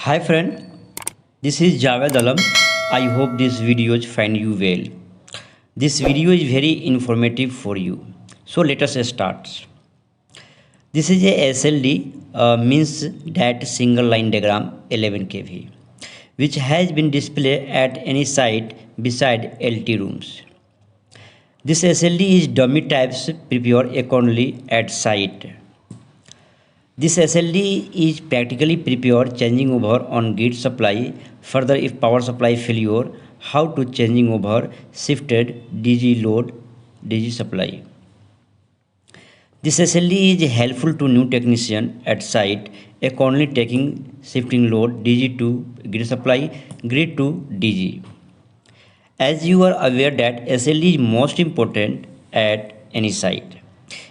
Hi friend, this is Javed Alam. I hope this videos find you well. This video is very informative for you. So let us start. This is a SLD means that single line diagram 11 kV which has been displayed at any site beside LT rooms. This SLD is dummy types prepared accordingly at site. This SLD is practically prepared changing over on grid supply. Further, if power supply failure, how to changing over shifted DG load DG supply. This SLD is helpful to new technician at site, accordingly taking shifting load DG to grid supply, grid to DG. As you are aware that SLD is most important at any site.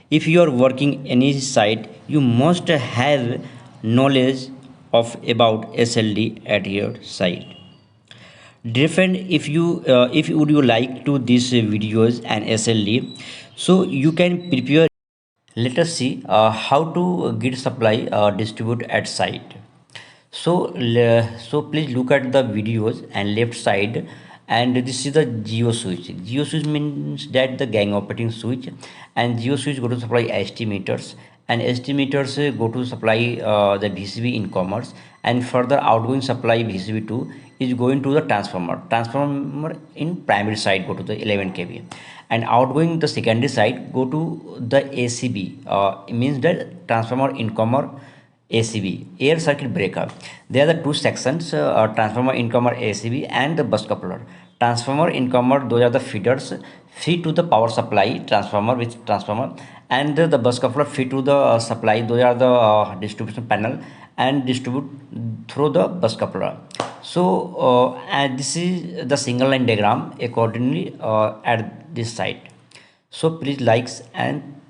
If you are working any site, you must have knowledge of about SLD at your site. Dear friend, if would you like to these videos and SLD, so you can prepare. Let us see how to grid supply distribute at site. So please look at the videos and left side, and this is the geo switch. Geo switch means that the gang operating switch, and geo switch go to supply ST meters, and ST meters go to supply the VCB in commerce, and further outgoing supply VCB2 is going to the transformer in primary side go to the 11 kV, and outgoing the secondary side go to the ACB, means that transformer incomer ACB, air circuit breaker. There are the two sections, transformer incomer ACB and the bus coupler. Transformer incomer, those are the feeders feed to the power supply transformer with transformer, and the bus coupler feed to the supply, those are the distribution panel and distribute through the bus coupler. So and this is the single line diagram accordingly at this site. So please likes and